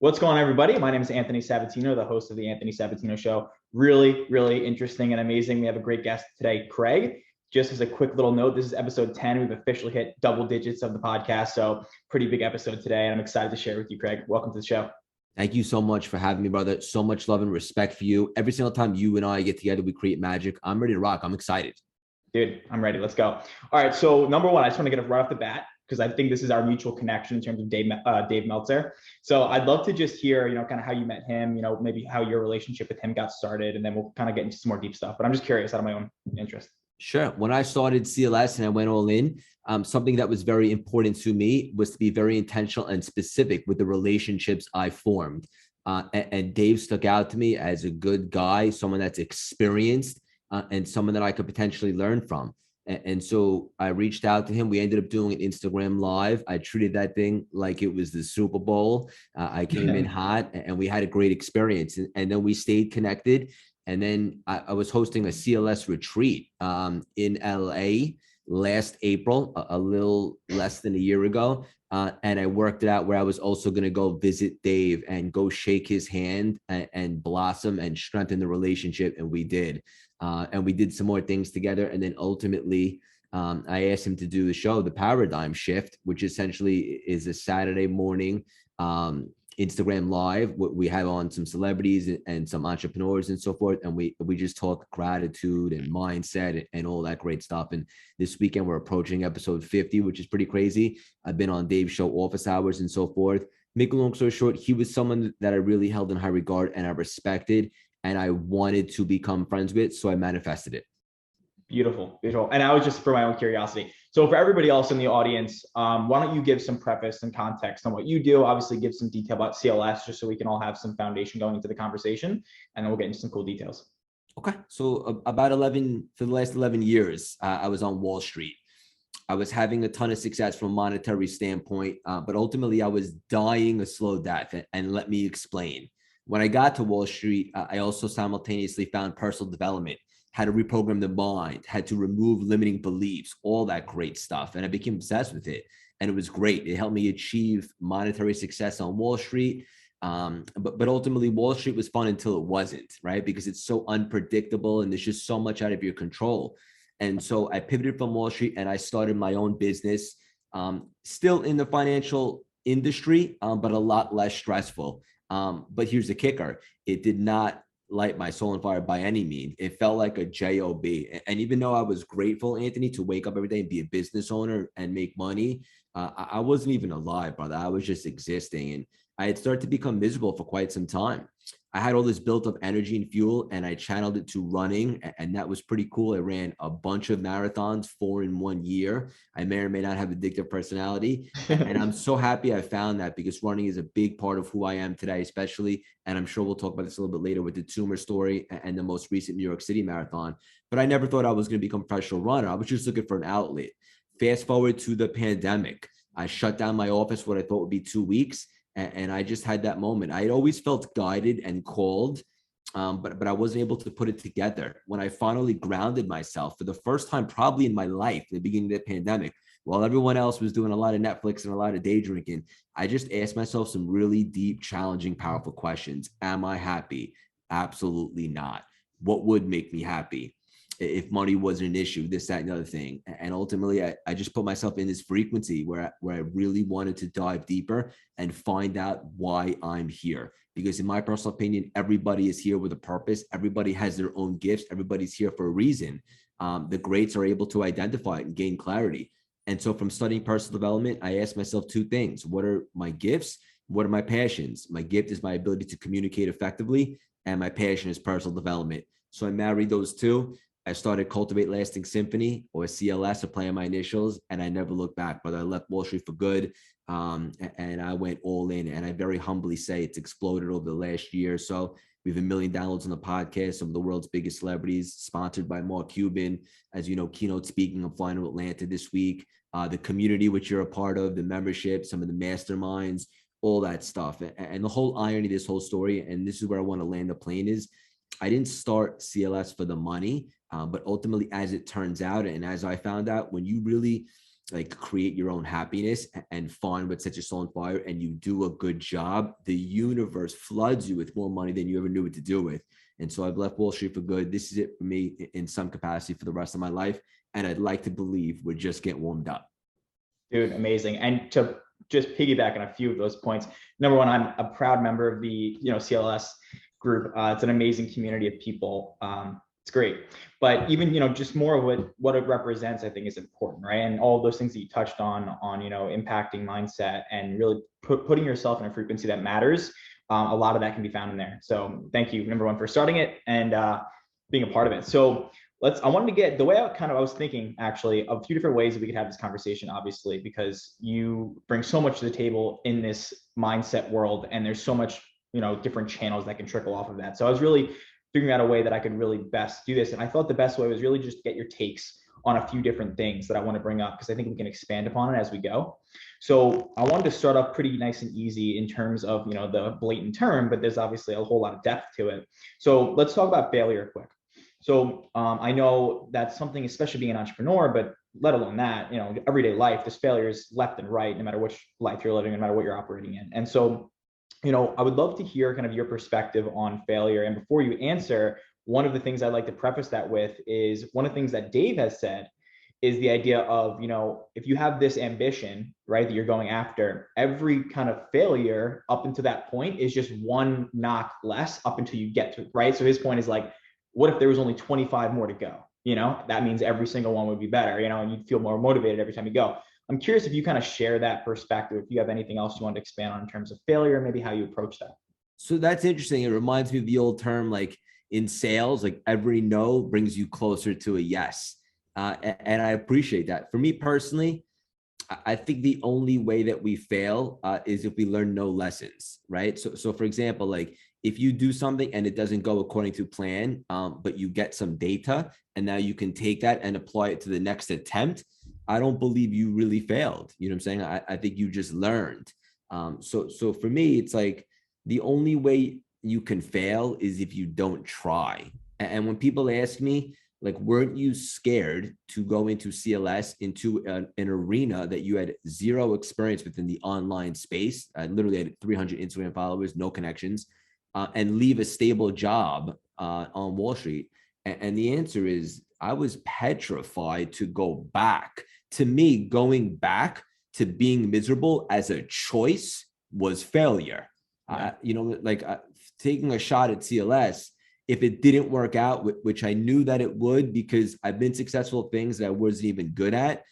What's going on, everybody? My name is Anthony Sabatino, the host of the Anthony Sabatino Show. Really, really interesting and amazing. We have a great guest today, Craig. Just as a quick little note, this is episode 10. We've officially hit double digits of the podcast. So pretty big episode today. And I'm excited to share with you, Craig. Welcome to the show. Thank you so much for having me, brother. So much love and respect for you. Every single time you and I get together, we create magic. I'm ready to rock. I'm excited. Dude, I'm ready. Let's go. All right. So number one, I just want to get it right off the bat because I think this is our mutual connection in terms of Dave Meltzer. So I'd love to just hear, kind of how you met him, maybe how your relationship with him got started, and then we'll kind of get into some more deep stuff. But I'm just curious out of my own interest. Sure. When I started CLS and I went all in, something that was very important to me was to be very intentional and specific with the relationships I formed. And Dave stuck out to me as a good guy, someone that's experienced, and someone that I could potentially learn from. And so I reached out to him. We ended up doing an Instagram live. I treated that thing like it was the Super Bowl. I came in hot and we had a great experience. And then we stayed connected. And then I was hosting a CLS retreat in LA last April, a little less than a year ago. And I worked it out where I was also going to go visit Dave and go shake his hand and blossom and strengthen the relationship. And we did. And we did some more things together. And then ultimately, I asked him to do the show, The Paradigm Shift, which essentially is a Saturday morning Instagram live. We have on some celebrities and some entrepreneurs and so forth. And we just talk gratitude and mindset and all that great stuff. And this weekend, we're approaching episode 50, which is pretty crazy. I've been on Dave's show, Office Hours and so forth. Make a long story short, he was someone that I really held in high regard and I respected. And I wanted to become friends with, so I manifested it. Beautiful, beautiful. And I was just for my own curiosity. So for everybody else in the audience, why don't you give some preface and context on what you do? Obviously, give some detail about CLS, just so we can all have some foundation going into the conversation, and then we'll get into some cool details. Okay, so for the last 11 years, I was on Wall Street. I was having a ton of success from a monetary standpoint, but ultimately I was dying a slow death. And let me explain. When I got to Wall Street, I also simultaneously found personal development, how to reprogram the mind, had to remove limiting beliefs, all that great stuff. And I became obsessed with it. And it was great. It helped me achieve monetary success on Wall Street. But ultimately, Wall Street was fun until it wasn't, right? Because it's so unpredictable and there's just so much out of your control. And so I pivoted from Wall Street and I started my own business, still in the financial industry, but a lot less stressful. But here's the kicker. It did not light my soul on fire by any means. It felt like a job. And even though I was grateful, Anthony, to wake up every day and be a business owner and make money, I wasn't even alive, brother. I was just existing. And I had started to become miserable for quite some time. I had all this built up energy and fuel and I channeled it to running. And that was pretty cool. I ran a bunch of marathons, 4 in 1 year. I may or may not have addictive personality. And I'm so happy I found that because running is a big part of who I am today, especially. And I'm sure we'll talk about this a little bit later with the tumor story and the most recent New York City marathon. But I never thought I was going to become a professional runner. I was just looking for an outlet. Fast forward to the pandemic. I shut down my office, what I thought would be 2 weeks. And I just had that moment. I had always felt guided and called, but I wasn't able to put it together. When I finally grounded myself for the first time, probably in my life, at the beginning of the pandemic, while everyone else was doing a lot of Netflix and a lot of day drinking, I just asked myself some really deep, challenging, powerful questions. Am I happy? Absolutely not. What would make me happy? If money wasn't an issue, this, that, and the other thing. And ultimately, I just put myself in this frequency where I really wanted to dive deeper and find out why I'm here. Because in my personal opinion, everybody is here with a purpose. Everybody has their own gifts. Everybody's here for a reason. The greats are able to identify it and gain clarity. And so from studying personal development, I asked myself 2 things. What are my gifts? What are my passions? My gift is my ability to communicate effectively, and my passion is personal development. So I married those 2. I started Cultivate Lasting Symphony, or CLS, a play on my initials, and I never looked back. But I left Wall Street for good, and I went all in. And I very humbly say it's exploded over the last year or so. We have 1 million downloads on the podcast, some of the world's biggest celebrities, sponsored by Mark Cuban, as you know, keynote speaking. I'm flying to Atlanta this week. The community, which you're a part of, the membership, some of the masterminds, all that stuff. And the whole irony of this whole story, and this is where I want to land the plane, is I didn't start CLS for the money, but ultimately, as it turns out, and as I found out, when you really like create your own happiness and find what sets your soul on fire, and you do a good job, the universe floods you with more money than you ever knew what to do with. And so I've left Wall Street for good. This is it for me in some capacity for the rest of my life. And I'd like to believe we're just getting warmed up. Dude, amazing. And to just piggyback on a few of those points, number one, I'm a proud member of the CLS group. It's an amazing community of people. It's great. But even just more of what it represents, I think, is important, right? And all those things that you touched on impacting mindset and really putting yourself in a frequency that matters. A lot of that can be found in there. So thank you, number one, for starting it and being a part of it. So I wanted to get the way I was thinking actually of a few different ways that we could have this conversation, obviously, because you bring so much to the table in this mindset world, and there's so much, different channels that can trickle off of that. So I was really figuring out a way that I could really best do this. And I thought the best way was really just get your takes on a few different things that I want to bring up, because I think we can expand upon it as we go. So I wanted to start off pretty nice and easy in terms of, the blatant term, but there's obviously a whole lot of depth to it. So let's talk about failure quick. So I know that's something, especially being an entrepreneur, but let alone that, everyday life, there's failures left and right, no matter which life you're living, no matter what you're operating in. And so, I would love to hear kind of your perspective on failure. And before you answer, one of the things I'd like to preface that with is one of the things that Dave has said is the idea of, if you have this ambition, right, that you're going after, every kind of failure up until that point is just one knock less up until you get to it, right? So his point is like, what if there was only 25 more to go? That means every single one would be better, and you'd feel more motivated every time you go. I'm curious if you kind of share that perspective, if you have anything else you want to expand on in terms of failure, maybe how you approach that. So that's interesting. It reminds me of the old term, like in sales, like every no brings you closer to a yes. And I appreciate that. For me personally, I think the only way that we fail is if we learn no lessons, right? So for example, like if you do something and it doesn't go according to plan, but you get some data and now you can take that and apply it to the next attempt, I don't believe you really failed. You know what I'm saying? I think you just learned. So for me, it's like the only way you can fail is if you don't try. And when people ask me, like, weren't you scared to go into CLS, into an arena that you had zero experience within the online space? I literally had 300 Instagram followers, no connections, and leave a stable job on Wall Street. And the answer is, I was petrified to go back. To me, going back to being miserable as a choice was failure. Taking a shot at CLS, if it didn't work out, which I knew that it would, because I've been successful at things that I wasn't even good at,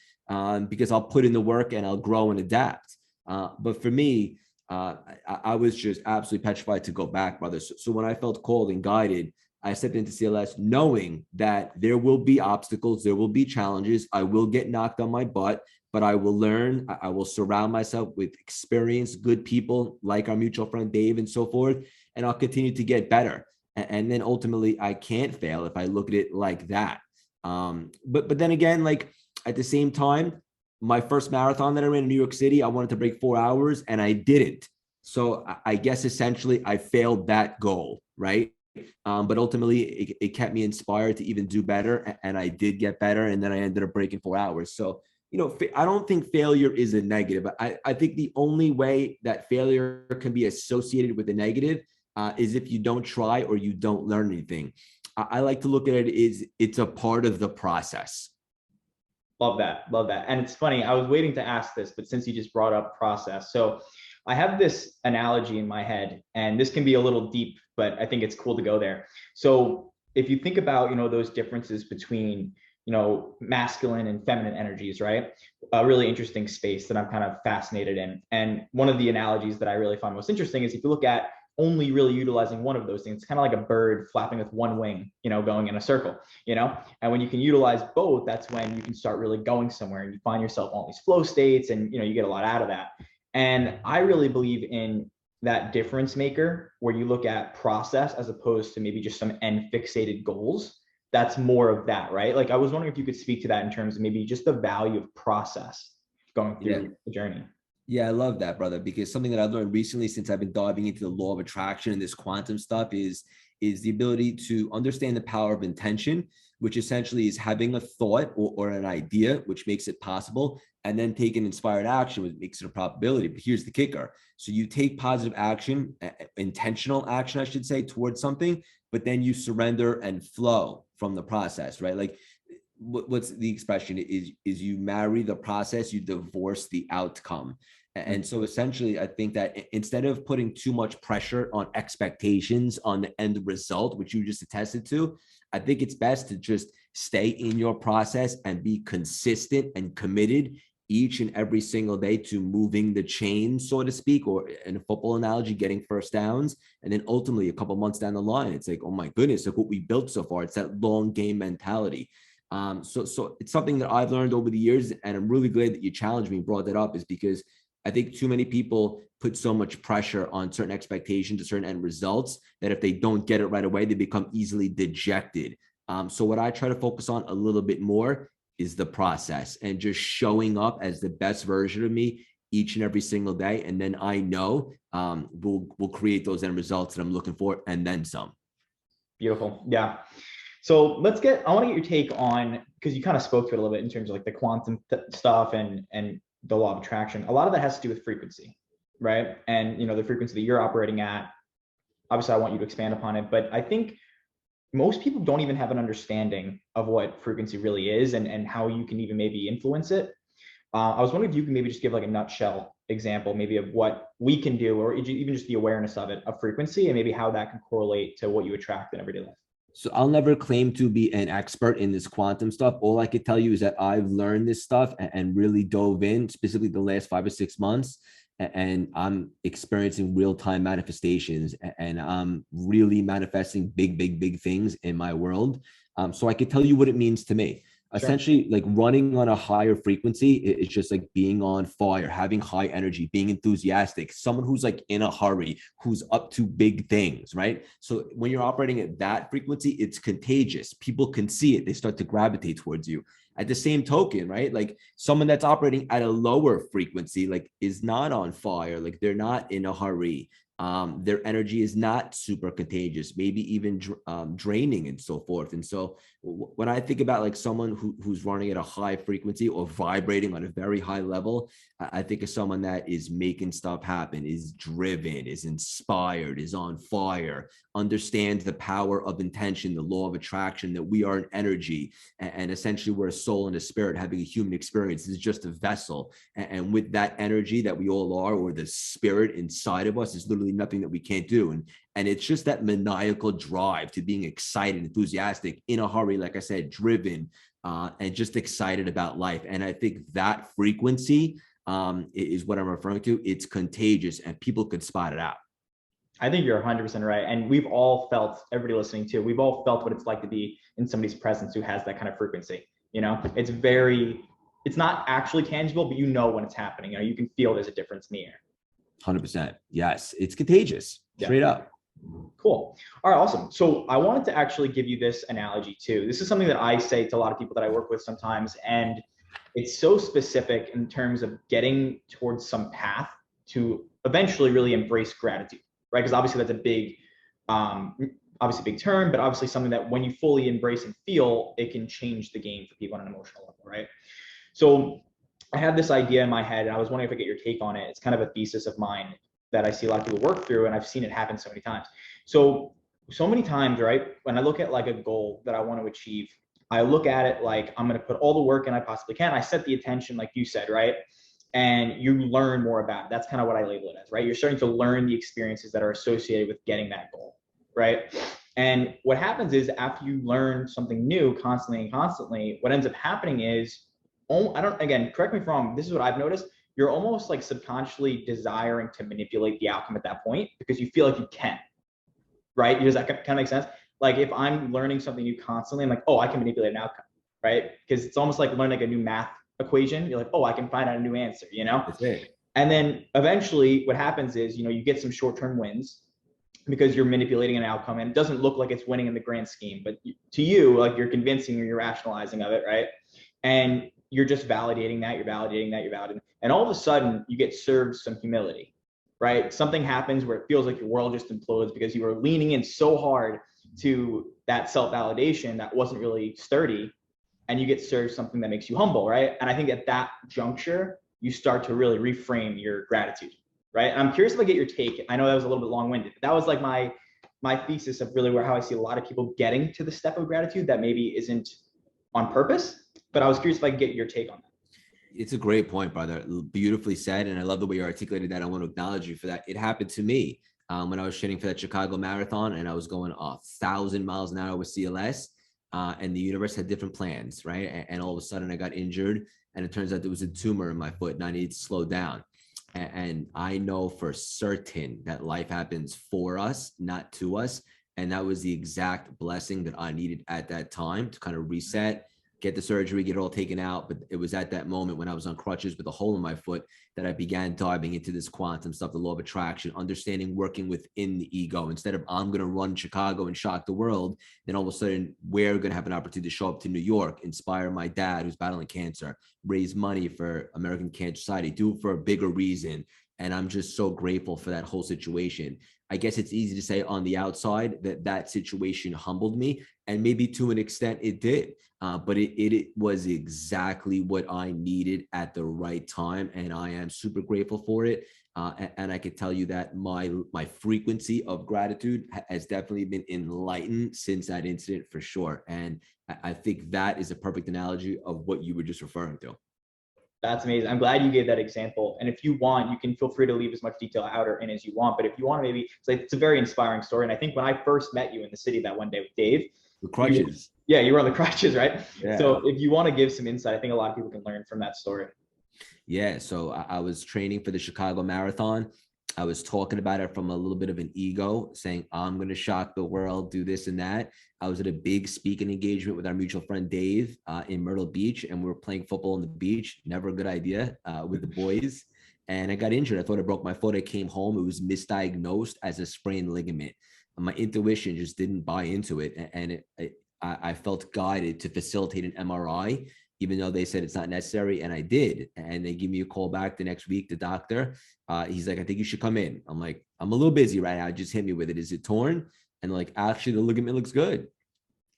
because I'll put in the work and I'll grow and adapt. But for me, I was just absolutely petrified to go back, brother. So when I felt called and guided, I stepped into CLS knowing that there will be obstacles, there will be challenges. I will get knocked on my butt, but I will learn. I will surround myself with experienced, good people like our mutual friend Dave and so forth, and I'll continue to get better. And then ultimately, I can't fail if I look at it like that. But then again, like at the same time, my first marathon that I ran in New York City, I wanted to break 4 hours and I didn't. So I guess essentially I failed that goal, right? But ultimately it kept me inspired to even do better, and I did get better, and then I ended up breaking 4 hours. So, I don't think failure is a negative. I think the only way that failure can be associated with a negative is if you don't try or you don't learn anything. I like to look at it as it's a part of the process. Love that. Love that. And it's funny, I was waiting to ask this, but since you just brought up process. So I have this analogy in my head, and this can be a little deep, but I think it's cool to go there. So if you think about, those differences between, masculine and feminine energies, right? A really interesting space that I'm kind of fascinated in. And one of the analogies that I really find most interesting is if you look at only really utilizing one of those things, it's kind of like a bird flapping with one wing, going in a circle, and when you can utilize both, that's when you can start really going somewhere, and you find yourself in all these flow states, and, you get a lot out of that. And I really believe in that difference maker where you look at process as opposed to maybe just some end fixated goals. That's more of that, right? Like, I was wondering if you could speak to that in terms of maybe just the value of process going through the journey. Yeah, I love that, brother, because something that I've learned recently since I've been diving into the law of attraction and this quantum stuff is the ability to understand the power of intention, which essentially is having a thought or an idea, which makes it possible, and then take an inspired action, which makes it a probability. But here's the kicker. So you take positive action, intentional action, I should say, towards something, but then you surrender and flow from the process, right? Like what's the expression is you marry the process, you divorce the outcome. And so essentially, I think that instead of putting too much pressure on expectations on the end result, which you just attested to, I think it's best to just stay in your process and be consistent and committed each and every single day to moving the chain, so to speak, or in a football analogy, getting first downs. And then ultimately, a couple months down the line, it's like, oh my goodness, look what we built so far. It's that long game mentality. So it's something that I've learned over the years, and I'm really glad that you challenged me and brought that up, is because I think too many people put so much pressure on certain expectations to certain end results that if they don't get it right away, they become easily dejected. So what I try to focus on a little bit more is the process and just showing up as the best version of me each and every single day. And then I know we'll create those end results that I'm looking for, and then some. Beautiful. Yeah. So I want to get your take on, because you kind of spoke to it a little bit in terms of like the quantum stuff and the law of attraction. A lot of that has to do with frequency, right? And, the frequency that you're operating at, obviously I want you to expand upon it, but I think most people don't even have an understanding of what frequency really is and how you can even maybe influence it. I was wondering if you can maybe just give like a nutshell example, maybe of what we can do, or even just the awareness of it, of frequency, and maybe how that can correlate to what you attract in everyday life. So I'll never claim to be an expert in this quantum stuff. All I could tell you is that I've learned this stuff and really dove in, specifically the last 5 or 6 months. And I'm experiencing real-time manifestations, and I'm really manifesting big things in my world. So I could tell you what it means to me. Sure. Essentially, like running on a higher frequency is just like being on fire, having high energy, being enthusiastic, someone who's like in a hurry, who's up to big things, right? So when you're operating at that frequency, it's contagious. People can see it. They start to gravitate towards you. At the same token, right? Like someone that's operating at a lower frequency, like is not on fire, like they're not in a hurry. Their energy is not super contagious, maybe even draining and so forth. And so when I think about like someone who's running at a high frequency or vibrating on a very high level, I think of someone that is making stuff happen, is driven, is inspired, is on fire, understands the power of intention, the law of attraction, that we are an energy, and essentially we're a soul and a spirit having a human experience. This is just a vessel. And with that energy that we all are, or the spirit inside of us, is literally nothing that we can't do. And it's just that maniacal drive to being excited, enthusiastic, in a hurry, like I said, driven, and just excited about life. And I think that frequency is what I'm referring to. It's contagious, and people could spot it out. I think you're 100% right. And we've all felt, everybody listening to, we've all felt what it's like to be in somebody's presence who has that kind of frequency. It's not actually tangible, but when it's happening. You can feel there's a difference in the air. 100%. Yes, it's contagious. Straight up. Cool. All right, awesome. So I wanted to actually give you this analogy too. This is something that I say to a lot of people that I work with sometimes, and it's so specific in terms of getting towards some path to eventually really embrace gratitude, right? Because obviously that's a big, big term, but obviously something that when you fully embrace and feel, it can change the game for people on an emotional level, right? So I had this idea in my head, and I was wondering if I get your take on it. It's kind of a thesis of mine that I see a lot of people work through, and I've seen it happen so many times. So many times, right, when I look at like a goal that I want to achieve, I look at it like I'm going to put all the work in I possibly can. I set the attention, like you said, right? And you learn more about it. That's kind of what I label it as, right? You're starting to learn the experiences that are associated with getting that goal, right? And what happens is after you learn something new constantly, what ends up happening is, again, correct me if I'm wrong, this is what I've noticed. You're almost like subconsciously desiring to manipulate the outcome at that point because you feel like you can, right? Does that kind of make sense? Like if I'm learning something new constantly, I'm like, oh, I can manipulate an outcome, right? Because it's almost like learning like a new math equation. You're like, oh, I can find out a new answer, That's it. And then eventually what happens is, you get some short-term wins because you're manipulating an outcome, and it doesn't look like it's winning in the grand scheme, but to you, like you're convincing or you're rationalizing of it, right? And you're just validating that, you're validating. And all of a sudden you get served some humility, right? Something happens where it feels like your world just implodes because you were leaning in so hard to that self-validation that wasn't really sturdy, and you get served something that makes you humble, right? And I think at that juncture, you start to really reframe your gratitude, right? And I'm curious if I get your take. I know that was a little bit long-winded, but that was like my thesis of really where how I see a lot of people getting to the step of gratitude that maybe isn't on purpose. But I was curious if I could get your take on that. It's a great point, brother. Beautifully said. And I love the way you articulated that. I want to acknowledge you for that. It happened to me when I was training for that Chicago Marathon, and I was going 1,000 miles an hour with CLS, and the universe had different plans, right? And all of a sudden I got injured, and it turns out there was a tumor in my foot and I needed to slow down. And I know for certain that life happens for us, not to us. And that was the exact blessing that I needed at that time to kind of reset, get the surgery, get it all taken out. But it was at that moment when I was on crutches with a hole in my foot that I began diving into this quantum stuff, the law of attraction, understanding working within the ego. Instead of I'm going to run Chicago and shock the world, then all of a sudden we're going to have an opportunity to show up to New York, inspire my dad who's battling cancer, raise money for American Cancer Society, do it for a bigger reason. And I'm just so grateful for that whole situation. I guess it's easy to say on the outside that that situation humbled me, and maybe to an extent it did. But it was exactly what I needed at the right time, and I am super grateful for it. And I could tell you that my frequency of gratitude has definitely been enlightened since that incident, for sure. And I think that is a perfect analogy of what you were just referring to. That's amazing. I'm glad you gave that example. And if you want, you can feel free to leave as much detail out or in as you want. But if you want to maybe, it's a very inspiring story. And I think when I first met you in the city that one day with Dave, The crutches. you were on the crutches, right? Yeah. So if you want to give some insight, I think a lot of people can learn from that story. Yeah. So I was training for the Chicago Marathon. I was talking about it from a little bit of an ego, saying, I'm going to shock the world, do this and that. I was at a big speaking engagement with our mutual friend, Dave, in Myrtle Beach, and we were playing football on the beach. Never a good idea with the boys. And I got injured. I thought I broke my foot. I came home. It was misdiagnosed as a sprained ligament. My intuition just didn't buy into it. And I felt guided to facilitate an MRI, even though they said it's not necessary. And I did. And they give me a call back the next week, the doctor. He's like, I think you should come in. I'm like, I'm a little busy right now. Just hit me with it. Is it torn? And like, actually, the ligament looks good.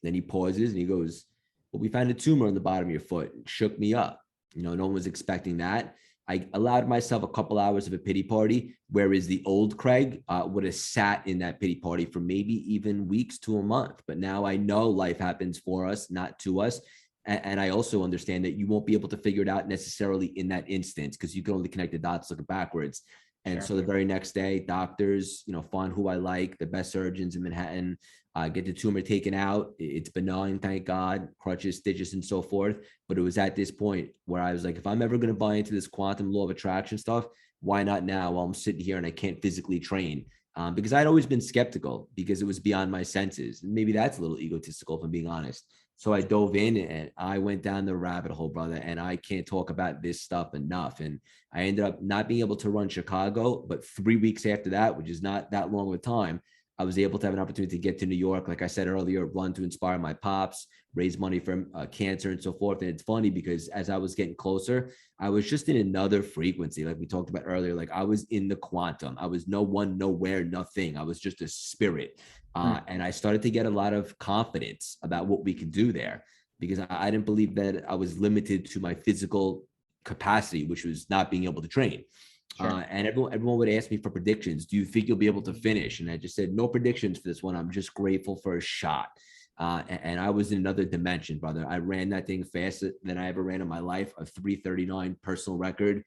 Then he pauses and he goes, well, we found a tumor on the bottom of your foot. It shook me up. No one was expecting that. I allowed myself a couple hours of a pity party, whereas the old Craig would have sat in that pity party for maybe even weeks to a month. But now I know life happens for us, not to us. And I also understand that you won't be able to figure it out necessarily in that instance, because you can only connect the dots looking backwards. And so the very next day, doctors, find who I like, the best surgeons in Manhattan, get the tumor taken out. It's benign, thank God, crutches, stitches, and so forth. But it was at this point where I was like, if I'm ever going to buy into this quantum law of attraction stuff, why not now while I'm sitting here and I can't physically train? Because I'd always been skeptical because it was beyond my senses. And maybe that's a little egotistical, if I'm being honest. So I dove in and I went down the rabbit hole, brother, and I can't talk about this stuff enough. And I ended up not being able to run Chicago, but 3 weeks after that, which is not that long of a time, I was able to have an opportunity to get to New York, like I said earlier, run to inspire my pops, raise money for cancer and so forth. And it's funny because as I was getting closer, I was just in another frequency, like we talked about earlier. Like I was in the quantum. I was no one, nowhere, nothing. I was just a spirit. And I started to get a lot of confidence about what we could do there, because I didn't believe that I was limited to my physical capacity, which was not being able to train. Sure. And everyone would ask me for predictions. Do you think you'll be able to finish? And I just said, no predictions for this one. I'm just grateful for a shot. And I was in another dimension, brother. I ran that thing faster than I ever ran in my life, a 3:39 personal record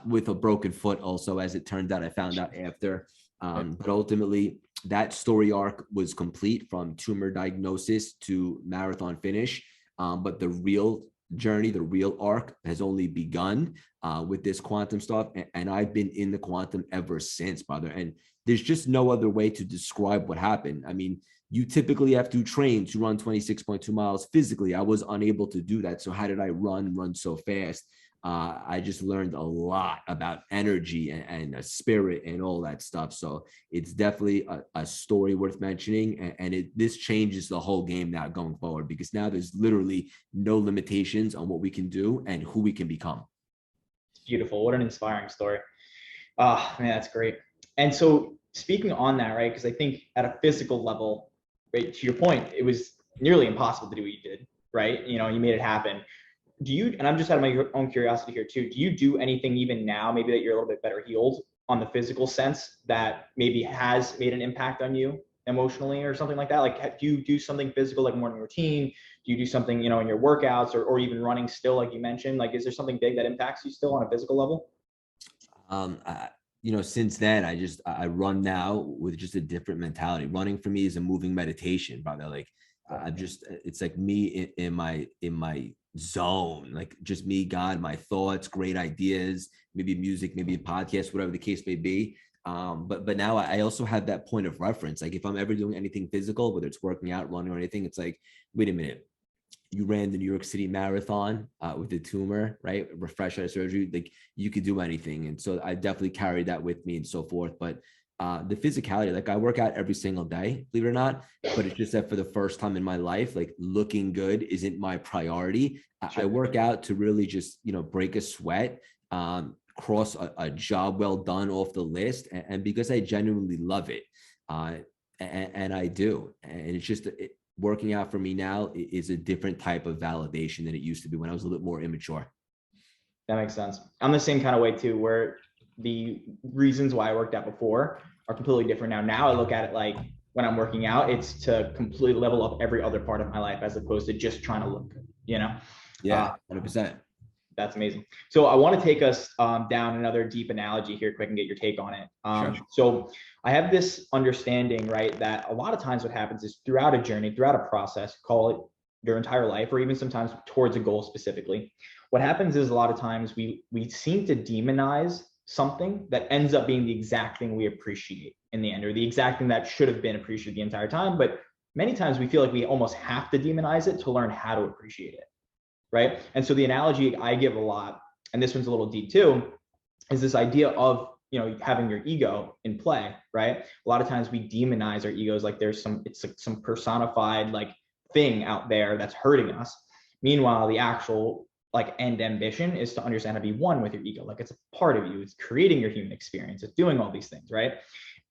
with a broken foot also, as it turned out. I found out after. But ultimately, that story arc was complete from tumor diagnosis to marathon finish. But the real journey, the real arc has only begun with this quantum stuff. And I've been in the quantum ever since, brother. And there's just no other way to describe what happened. I mean, you typically have to train to run 26.2 miles physically. I was unable to do that. So how did I run so fast? I just learned a lot about energy and a spirit and all that stuff. So it's definitely a story worth mentioning. And this changes the whole game now going forward, because now there's literally no limitations on what we can do and who we can become. Beautiful. What an inspiring story. Oh, man, that's great. And so speaking on that, right, because I think at a physical level, right? To your point, it was nearly impossible to do what you did, right? You know, you made it happen. Do you, and I'm just out of my own curiosity here too, do you do anything even now, maybe that you're a little bit better healed on the physical sense that maybe has made an impact on you emotionally or something like that? Like, do you do something physical, like morning routine? Do you do something, you know, in your workouts or even running still, like you mentioned? Like, is there something big that impacts you still on a physical level? I, since then, I run now with just a different mentality. Running for me is a moving meditation, brother. Like I'm just, it's like me in my zone, like just me, God, my thoughts, great ideas, maybe music, maybe a podcast, whatever the case may be. But now I also have that point of reference. Like if I'm ever doing anything physical, whether it's working out, running, or anything, it's like, wait a minute, you ran the New York City Marathon with a tumor, right? Refresh out of surgery, like you could do anything. And so I definitely carried that with me and so forth. But the physicality, like I work out every single day, believe it or not, but it's just that for the first time in my life, like looking good isn't my priority. I work out to really just, break a sweat, cross a job well done off the list. And because I genuinely love it. And I do. And it's just, working out for me now is a different type of validation than it used to be when I was a little bit more immature. That makes sense. I'm the same kind of way too, where the reasons why I worked out before are completely different now. Now I look at it like when I'm working out, it's to completely level up every other part of my life as opposed to just trying to look good, you know? Yeah, 100%. That's amazing. So I want to take us down another deep analogy here quick and get your take on it. Sure. So I have this understanding, right, that a lot of times what happens is throughout a journey, throughout a process, call it your entire life, or even sometimes towards a goal specifically, what happens is a lot of times we seem to demonize something that ends up being the exact thing we appreciate in the end, or the exact thing that should have been appreciated the entire time. But many times we feel like we almost have to demonize it to learn how to appreciate it. Right. And so the analogy I give a lot, and this one's a little deep too, is this idea of, having your ego in play, right? A lot of times we demonize our egos like there's it's like some personified like thing out there that's hurting us. Meanwhile, the actual like end ambition is to understand how to be one with your ego. Like it's a part of you. It's creating your human experience. It's doing all these things, right?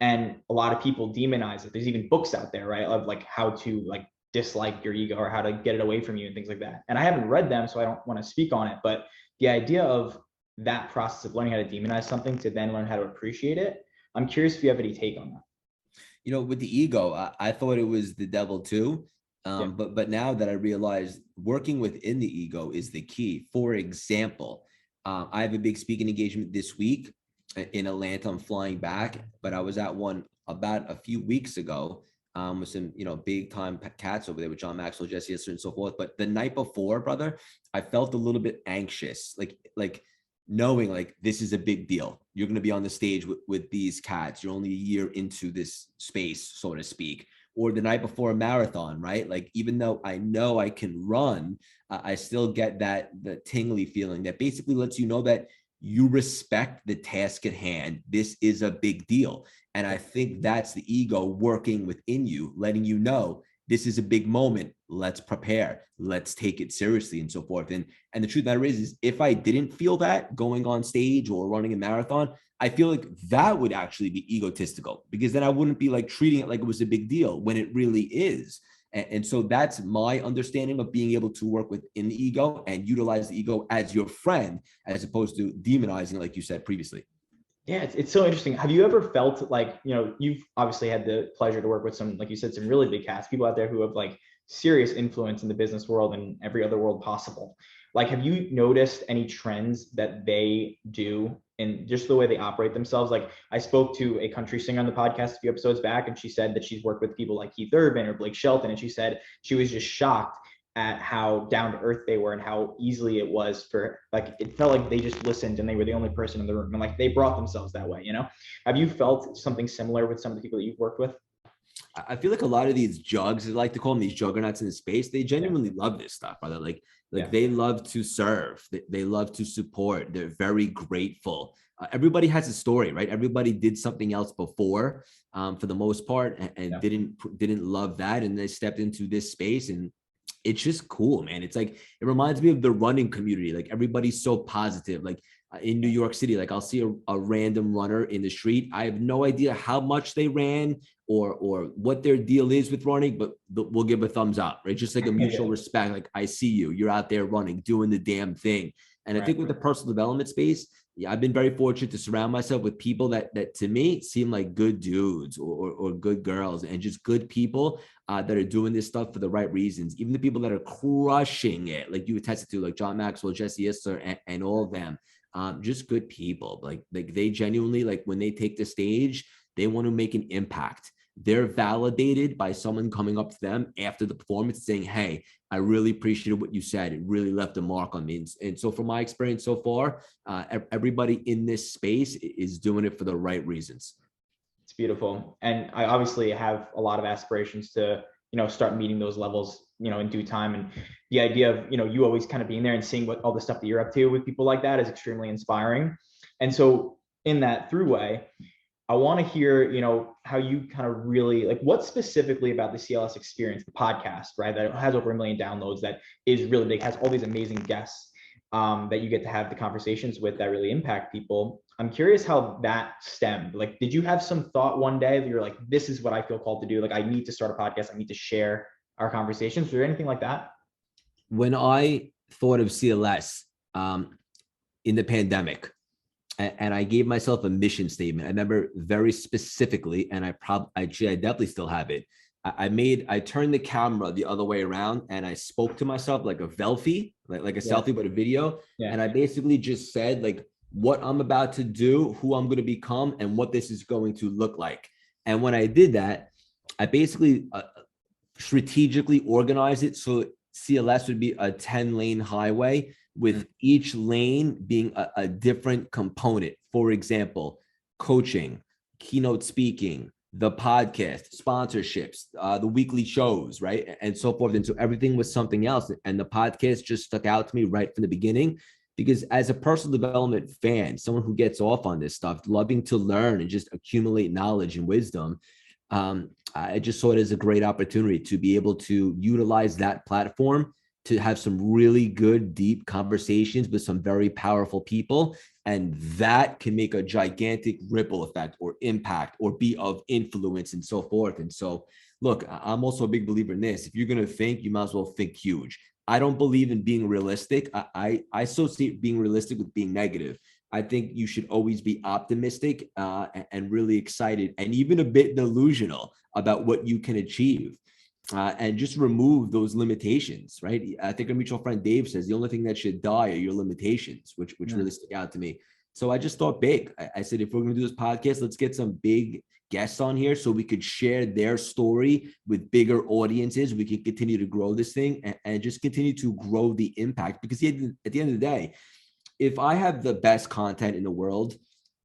And a lot of people demonize it. There's even books out there, right, of like how to like dislike your ego or how to get it away from you and things like that. And I haven't read them, so I don't want to speak on it. But the idea of that process of learning how to demonize something to then learn how to appreciate it, I'm curious if you have any take on that. With the ego, I thought it was the devil too. Yeah. But now that I realize working within the ego is the key. For example, I have a big speaking engagement this week in Atlanta. I'm flying back, but I was at one about a few weeks ago with some, big time cats over there with John Maxwell, Jesse Esther, and so forth. But the night before, brother, I felt a little bit anxious, like knowing like this is a big deal. You're going to be on the stage with these cats. You're only a year into this space, so to speak. Or the night before a marathon, right? Like, even though I know I can run, I still get the tingly feeling that basically lets you know that you respect the task at hand. This is a big deal. And I think that's the ego working within you, letting you know this is a big moment. Let's prepare. Let's take it seriously and so forth. And the truth of the matter is if I didn't feel that going on stage or running a marathon, I feel like that would actually be egotistical, because then I wouldn't be like treating it like it was a big deal when it really is. And so that's my understanding of being able to work within the ego and utilize the ego as your friend, as opposed to demonizing, like you said previously. Yeah, it's so interesting. Have you ever felt like, you've obviously had the pleasure to work with some, like you said, some really big cats, people out there who have like serious influence in the business world and every other world possible. Like, have you noticed any trends that they do in just the way they operate themselves? Like, I spoke to a country singer on the podcast a few episodes back, and she said that she's worked with people like Keith Urban or Blake Shelton. And she said she was just shocked at how down to earth they were and how easily it was for, like, it felt like they just listened and they were the only person in the room, and like they brought themselves that way. Have you felt something similar with some of the people that you've worked with? I feel like a lot of these jugs, I like to call them these juggernauts in the space, they genuinely love this stuff, brother. Like they love to serve, they love to support, they're very grateful. Everybody has a story, right? Everybody did something else before, for the most part, and didn't love that, and they stepped into this space, and it's just cool, man. It's like, it reminds me of the running community. Like, everybody's so positive. Like, in New York City. Like I'll see a random runner in the street. I have no idea how much they ran or what their deal is with running, but we'll give a thumbs up, right? Just like a mutual respect. Like I see you, you're out there running, doing the damn thing. And I think with the personal development space, yeah, I've been very fortunate to surround myself with people that to me seem like good dudes or good girls and just good people that are doing this stuff for the right reasons. Even the people that are crushing it, like you attested to, like John Maxwell, Jesse Isler, and all of them, just good people. Like they genuinely, like when they take the stage, they want to make an impact. They're validated by someone coming up to them after the performance saying, hey, I really appreciated what you said. It really left a mark on me. And so from my experience so far, everybody in this space is doing it for the right reasons. It's beautiful. And I obviously have a lot of aspirations to, start meeting those levels, in due time. And the idea of, you always kind of being there and seeing what all the stuff that you're up to with people like that is extremely inspiring. And so in that throughway, I want to hear, how you kind of really like what specifically about the CLS experience, the podcast, right? That has over 1 million downloads, that is really big, has all these amazing guests that you get to have the conversations with that really impact people. I'm curious how that stemmed. Like, did you have some thought one day that you're like, this is what I feel called to do? Like, I need to start a podcast. I need to share our conversations. Was there anything like that? When I thought of CLS in the pandemic, and I gave myself a mission statement. I remember very specifically, and I definitely still have it. I turned the camera the other way around and I spoke to myself like a Velfie, like a selfie, but a video. And I basically just said like what I'm about to do, who I'm going to become, and what this is going to look like. And when I did that, I basically strategically organized it so CLS would be a 10-lane highway, with each lane being a different component. For example, coaching, keynote speaking, the podcast, sponsorships, the weekly shows, right? And so forth. And so everything was something else. And the podcast just stuck out to me right from the beginning, because as a personal development fan, someone who gets off on this stuff, loving to learn and just accumulate knowledge and wisdom, I just saw it as a great opportunity to be able to utilize that platform to have some really good, deep conversations with some very powerful people. And that can make a gigantic ripple effect or impact or be of influence and so forth. And so, look, I'm also a big believer in this. If you're going to think, you might as well think huge. I don't believe in being realistic. I associate being realistic with being negative. I think you should always be optimistic and really excited and even a bit delusional about what you can achieve. And just remove those limitations, right? I think our mutual friend Dave says the only thing that should die are your limitations, which really stuck out to me. So I just thought big. I said, if we're going to do this podcast, let's get some big guests on here so we could share their story with bigger audiences. We can continue to grow this thing and just continue to grow the impact. Because at the end of the day, if I have the best content in the world,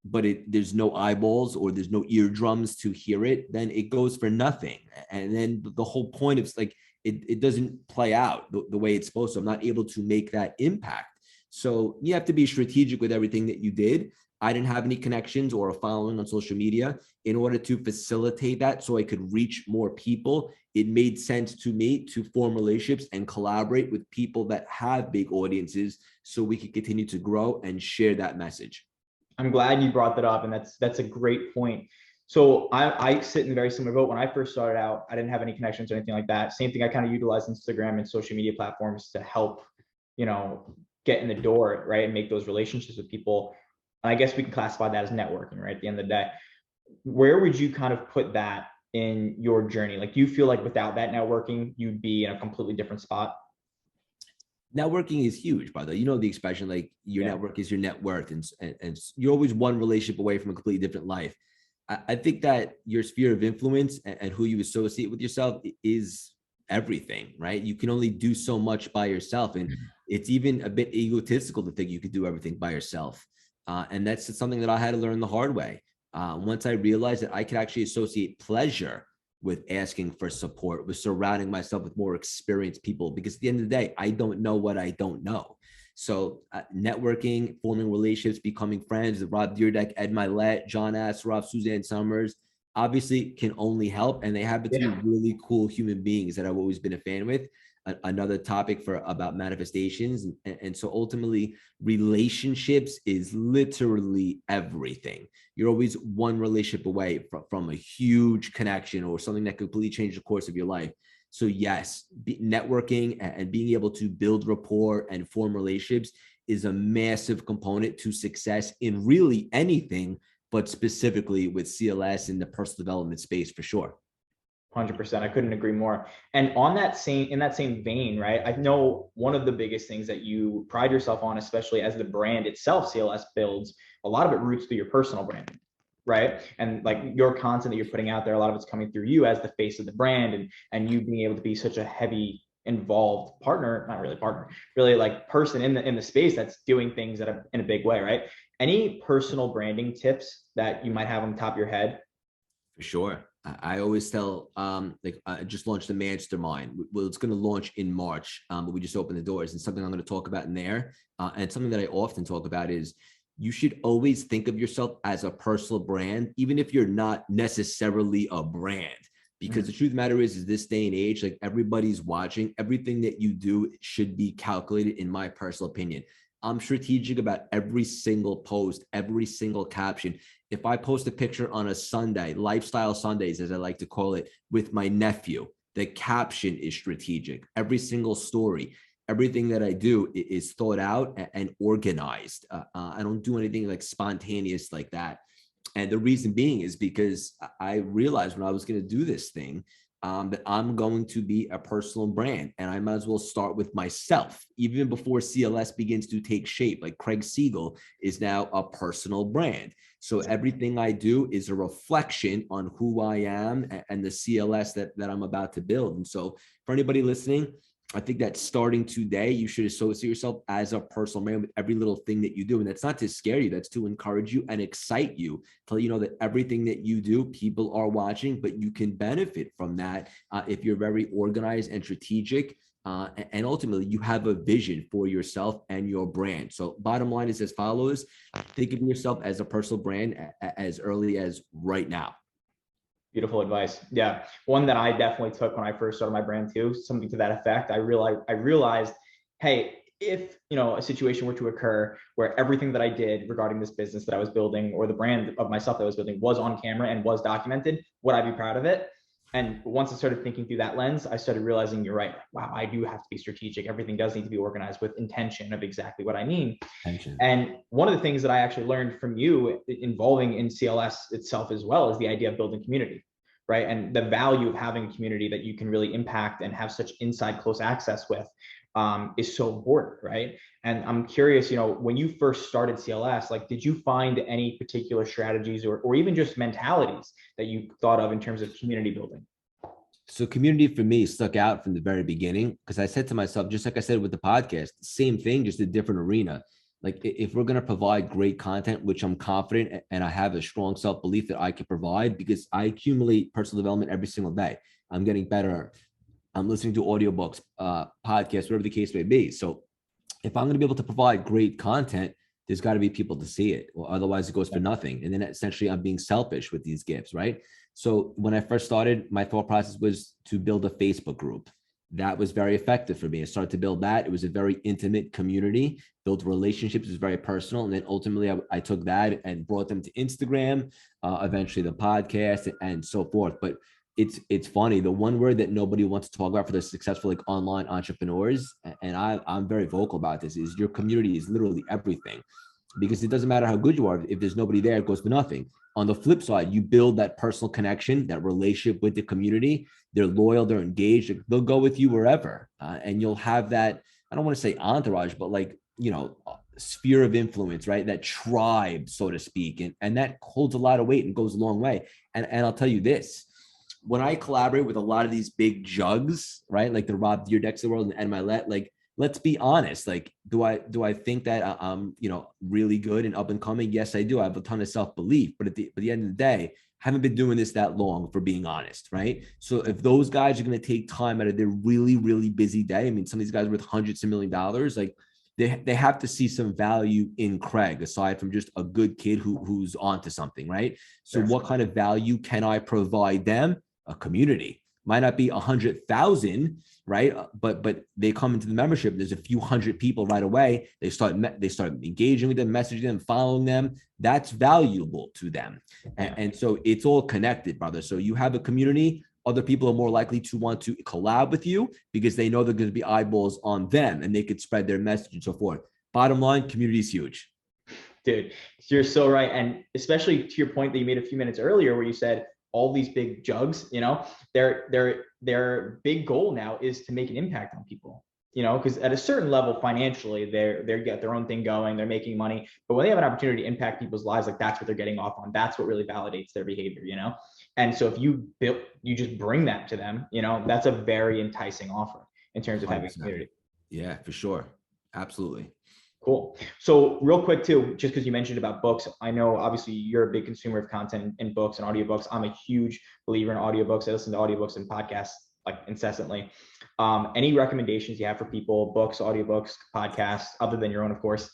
but there's no eyeballs or there's no eardrums to hear it, then it goes for nothing. And then the whole point is like, it doesn't play out the way it's supposed to. I'm not able to make that impact. So you have to be strategic with everything that you did. I didn't have any connections or a following on social media. In order to facilitate that so I could reach more people, it made sense to me to form relationships and collaborate with people that have big audiences so we could continue to grow and share that message. I'm glad you brought that up, and that's a great point. So I sit in a very similar boat. When I first started out, I didn't have any connections or anything like that. Same thing. I kind of utilized Instagram and social media platforms to help, get in the door, right, and make those relationships with people. And I guess we can classify that as networking, right? At the end of the day, where would you kind of put that in your journey? Like, do you feel like without that networking, you'd be in a completely different spot? Networking is huge, by the way. You know the expression, like your network is your net worth, and you're always one relationship away from a completely different life. I think that your sphere of influence and who you associate with yourself is everything, right? You can only do so much by yourself, and it's even a bit egotistical to think you could do everything by yourself. And that's something that I had to learn the hard way. Once I realized that I could actually associate pleasure with asking for support, with surrounding myself with more experienced people, because at the end of the day, I don't know what I don't know. So networking, forming relationships, becoming friends with Rob Deerdeck, Ed Milet, John Assaraf, Suzanne Summers, obviously can only help. And they happen to be really cool human beings that I've always been a fan with. another topic for about manifestations. And so ultimately, relationships is literally everything. You're always one relationship away from a huge connection or something that could completely change the course of your life. So yes, networking and being able to build rapport and form relationships is a massive component to success in really anything, but specifically with CLS in the personal development space for sure. 100%. I couldn't agree more. And in that same vein, right? I know one of the biggest things that you pride yourself on, especially as the brand itself, CLS builds, a lot of it roots through your personal branding, right? And like your content that you're putting out there, a lot of it's coming through you as the face of the brand, and you being able to be such a heavy involved partner, not really partner, really like person in the space that's doing things in a big way, right? Any personal branding tips that you might have on the top of your head? For sure. I always tell, like I just launched the mastermind. Well, it's going to launch in March, but we just opened the doors. And something I'm going to talk about in there, and something that I often talk about is you should always think of yourself as a personal brand, even if you're not necessarily a brand. Because the truth of the matter is this day and age, like everybody's watching, everything that you do should be calculated, in my personal opinion. I'm strategic about every single post, every single caption. If I post a picture on a Sunday, lifestyle Sundays, as I like to call it, with my nephew, the caption is strategic. Every single story, everything that I do is thought out and organized. I don't do anything like spontaneous like that. And the reason being is because I realized when I was going to do this thing, that I'm going to be a personal brand, and I might as well start with myself even before CLS begins to take shape. Like Craig Siegel is now a personal brand. So everything I do is a reflection on who I am and the CLS that I'm about to build. And so for anybody listening, I think that starting today, you should associate yourself as a personal brand with every little thing that you do. And that's not to scare you, that's to encourage you and excite you, to let you know that everything that you do, people are watching, but you can benefit from that if you're very organized and strategic. And ultimately, you have a vision for yourself and your brand. So bottom line is as follows: think of yourself as a personal brand as early as right now. Beautiful advice. Yeah. One that I definitely took when I first started my brand too, something to that effect. I realized, hey, if a situation were to occur where everything that I did regarding this business that I was building or the brand of myself that I was building was on camera and was documented, would I be proud of it? And once I started thinking through that lens, I started realizing you're right. Wow, I do have to be strategic. Everything does need to be organized with intention of exactly what I mean. Attention. And one of the things that I actually learned from you involving in CLS itself as well is the idea of building community, right? And the value of having a community that you can really impact and have such inside close access with is so important, right? And I'm curious, when you first started CLS, like, did you find any particular strategies or even just mentalities that you thought of in terms of community building? So community for me stuck out from the very beginning because I said to myself, just like I said with the podcast, same thing, just a different arena. Like if we're going to provide great content, which I'm confident and I have a strong self-belief that I can provide because I accumulate personal development every single day. I'm getting better. I'm listening to audiobooks, podcasts, whatever the case may be. So if I'm going to be able to provide great content, there's got to be people to see it, or otherwise it goes for nothing. And then essentially I'm being selfish with these gifts, right? So when I first started, my thought process was to build a Facebook group. That was very effective for me. I started to build that. It was a very intimate community, built relationships, it was very personal. And then ultimately I took that and brought them to Instagram, eventually the podcast and so forth. But it's funny. The one word that nobody wants to talk about for the successful like online entrepreneurs, and I'm very vocal about this, is your community is literally everything. Because it doesn't matter how good you are. If there's nobody there, it goes for nothing. On the flip side, you build that personal connection, that relationship with the community. They're loyal, they're engaged. They'll go with you wherever. And you'll have that, I don't want to say entourage, but like, sphere of influence, right? That tribe, so to speak. And that holds a lot of weight and goes a long way. And I'll tell you this, when I collaborate with a lot of these big jugs, right? Like the Rob Deerdeck's of the world and Mylett, like, let's be honest. Like, do I think that I'm, really good and up and coming? Yes, I do. I have a ton of self-belief, but at the end of the day, I haven't been doing this that long, for being honest, right? So if those guys are going to take time out of their really, really busy day, I mean, some of these guys are worth hundreds of $1 million, like they have to see some value in Craig, aside from just a good kid who's onto something, right? So what kind of value can I provide them? A community. might not be 100,000, right? But they come into the membership. There's a few hundred people right away. They start engaging with them, messaging them, following them. That's valuable to them, and so it's all connected, brother. So you have a community. Other people are more likely to want to collab with you because they know they're going to be eyeballs on them, and they could spread their message and so forth. Bottom line, community is huge. Dude, you're so right. And especially to your point that you made a few minutes earlier, where you said all these big jugs, their big goal now is to make an impact on people, because at a certain level financially, they're get their own thing going, they're making money. But when they have an opportunity to impact people's lives, like that's what they're getting off on. That's what really validates their behavior, And so if you just bring that to them, that's a very enticing offer in terms of having a community. Yeah, for sure. Absolutely. Cool. So real quick too, just because you mentioned about books, I know obviously you're a big consumer of content in books and audiobooks. I'm a huge believer in audiobooks. I listen to audiobooks and podcasts like incessantly. Any recommendations you have for people, books, audiobooks, podcasts, other than your own, of course,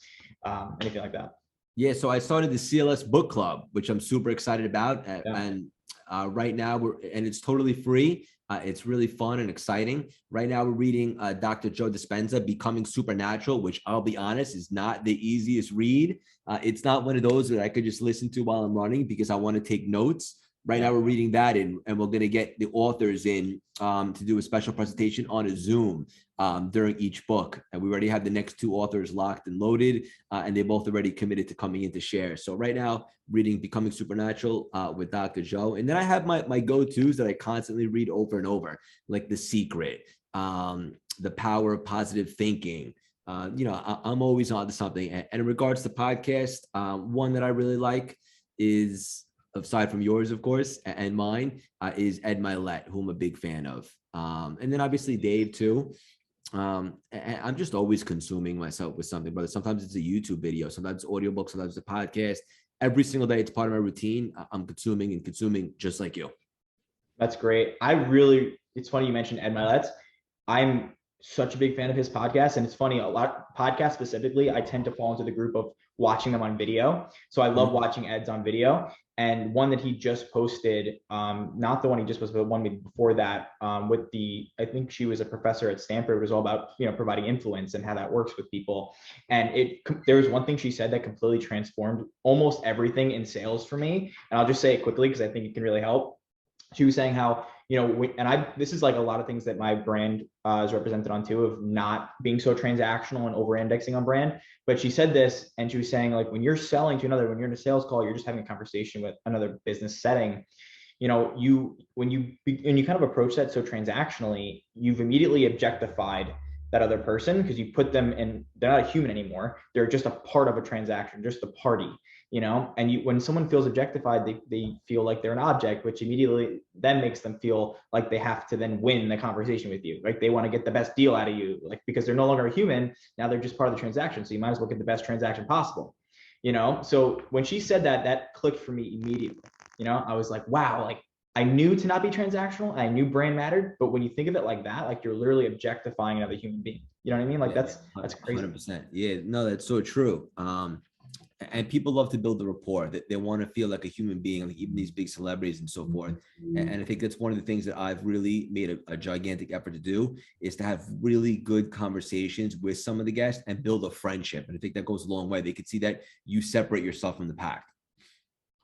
anything like that? Yeah, so I started the CLS book club, which I'm super excited about. And right now and it's totally free. It's really fun and exciting. Right now we're reading Dr. Joe Dispenza, Becoming Supernatural, which I'll be honest is not the easiest read. It's not one of those that I could just listen to while I'm running because I want to take notes. Right now we're reading that and we're going to get the authors in to do a special presentation on a Zoom during each book. And we already have the next two authors locked and loaded, and they both already committed to coming in to share. So right now, reading Becoming Supernatural with Dr. Joe. And then I have my go-tos that I constantly read over and over, like The Secret, The Power of Positive Thinking. I'm always on to something. And in regards to podcast, one that I really like is, aside from yours, of course, and mine, is Ed Milet, who I'm a big fan of. And then obviously Dave too. And I'm just always consuming myself with something, brother. Sometimes it's a YouTube video, sometimes it's audiobook, sometimes it's a podcast. Every single day, it's part of my routine. I'm consuming just like you. That's great. It's funny you mentioned Ed Milet. I'm such a big fan of his podcast. And it's funny, a lot podcasts specifically, I tend to fall into the group of watching them on video. So I love watching Ed's on video. And one that he just posted, not the one he just posted, but one before that, I think she was a professor at Stanford. It was all about, providing influence and how that works with people. And there was one thing she said that completely transformed almost everything in sales for me. And I'll just say it quickly because I think it can really help. She was saying how, this is like a lot of things that my brand is represented on too, of not being so transactional and over indexing on brand. But she said this, and she was saying, like, when you're selling to another, when you're in a sales call, you're just having a conversation with another business setting. When you kind of approach that so transactionally, you've immediately objectified that other person because you put them in, they're not a human anymore. They're just a part of a transaction, just a party, and when someone feels objectified, they feel like they're an object, which immediately then makes them feel like they have to then win the conversation with you. Like they want to get the best deal out of you, like, because they're no longer a human. Now they're just part of the transaction. So you might as well get the best transaction possible, So when she said that, that clicked for me immediately. I was like, wow, like I knew to not be transactional and I knew brand mattered, but when you think of it like that, like you're literally objectifying another human being. You know what I mean? Like that's crazy. 100%. Yeah, no, that's so true. And people love to build the rapport, that they want to feel like a human being, like even these big celebrities and so forth. And I think that's one of the things that I've really made a gigantic effort to do, is to have really good conversations with some of the guests and build a friendship. And I think that goes a long way. They could see that you separate yourself from the pack.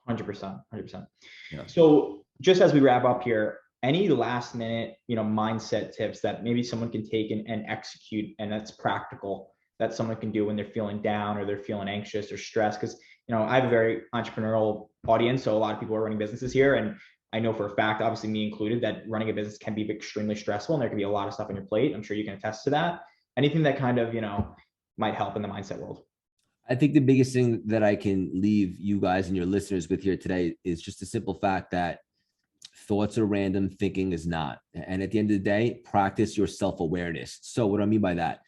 100%. Yeah. So just as we wrap up here, any last minute, mindset tips that maybe someone can take and execute, and that's practical, that someone can do when they're feeling down or they're feeling anxious or stressed? Because, I have a very entrepreneurial audience. So a lot of people are running businesses here. And I know for a fact, obviously me included, that running a business can be extremely stressful and there can be a lot of stuff on your plate. I'm sure you can attest to that. Anything that kind of, might help in the mindset world? I think the biggest thing that I can leave you guys and your listeners with here today is just the simple fact that thoughts are random, thinking is not. And at the end of the day, practice your self-awareness. So what do I mean by that?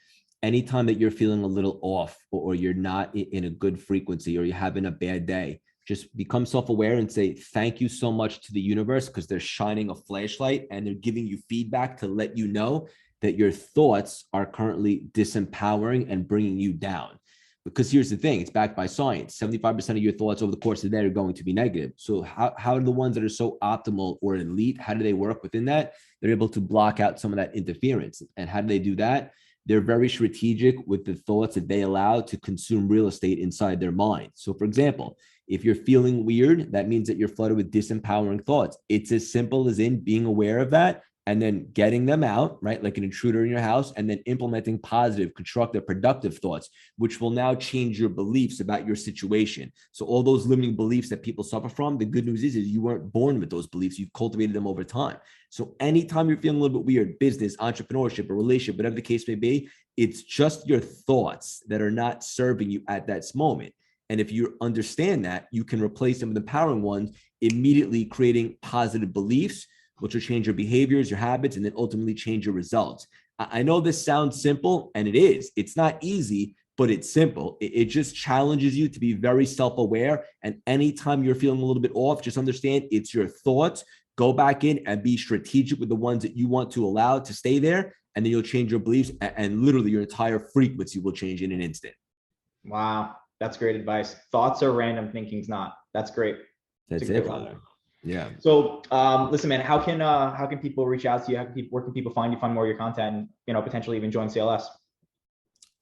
Anytime that you're feeling a little off, or you're not in a good frequency, or you're having a bad day, just become self-aware and say, thank you so much to the universe, because they're shining a flashlight and they're giving you feedback to let you know that your thoughts are currently disempowering and bringing you down. Because here's the thing, it's backed by science. 75% of your thoughts over the course of the day are going to be negative. So how do the ones that are so optimal or elite, how do they work within that? They're able to block out some of that interference. And how do they do that? They're very strategic with the thoughts that they allow to consume real estate inside their mind. So for example, if you're feeling weird, that means that you're flooded with disempowering thoughts. It's as simple as in being aware of that and then getting them out, right? Like an intruder in your house, and then implementing positive, constructive, productive thoughts, which will now change your beliefs about your situation. So all those limiting beliefs that people suffer from, the good news is you weren't born with those beliefs. You've cultivated them over time. So anytime you're feeling a little bit weird, business, entrepreneurship, a relationship, whatever the case may be, it's just your thoughts that are not serving you at that moment. And if you understand that, you can replace them with empowering ones, immediately creating positive beliefs, which will change your behaviors, your habits, and then ultimately change your results. I know this sounds simple, and it is. It's not easy, but it's simple. It just challenges you to be very self-aware. And anytime you're feeling a little bit off, just understand it's your thoughts. Go back in and be strategic with the ones that you want to allow to stay there, and then you'll change your beliefs, and literally your entire frequency will change in an instant. Wow, that's great advice. Thoughts are random, thinking's not. That's great. That's it, brother. Yeah. So listen, man, how can people reach out to you? Where can people find you, find more of your content, and potentially even join CLS?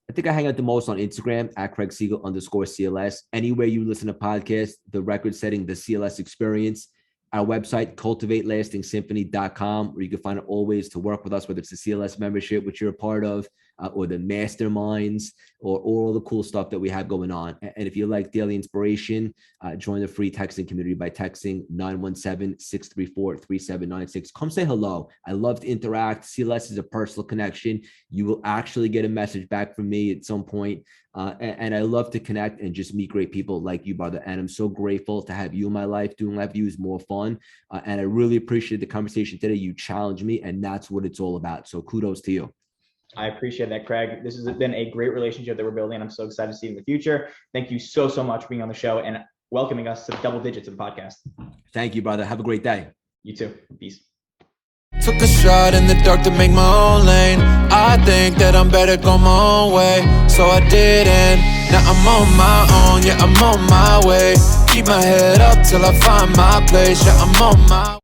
I think I hang out the most on Instagram at Craig Siegel _CLS. Anywhere you listen to podcasts, the record setting, the CLS experience. Our website, cultivatelastingsymphony.com, where you can find all ways to work with us, whether it's the CLS membership, which you're a part of, or the masterminds, or all the cool stuff that we have going on. And if you like daily inspiration, join the free texting community by texting 917-634-3796. Come say hello. I love to interact. CLS is a personal connection. You will actually get a message back from me at some point. And I love to connect and just meet great people like you, brother. And I'm so grateful to have you in my life. Doing live view is more fun. And I really appreciate the conversation today. You challenged me, and that's what it's all about. So kudos to you. I appreciate that, Craig. This has been a great relationship that we're building. I'm so excited to see it in the future. Thank you so much for being on the show and welcoming us to the double digits of the podcast. Thank you, brother. Have a great day. You too. Peace. Took a shot in the dark to make my own lane. I think that I'm better going my own way, so I didn't. Now I'm on my own, yeah, I'm on my way. Keep my head up till I find my place, yeah, I'm on my way.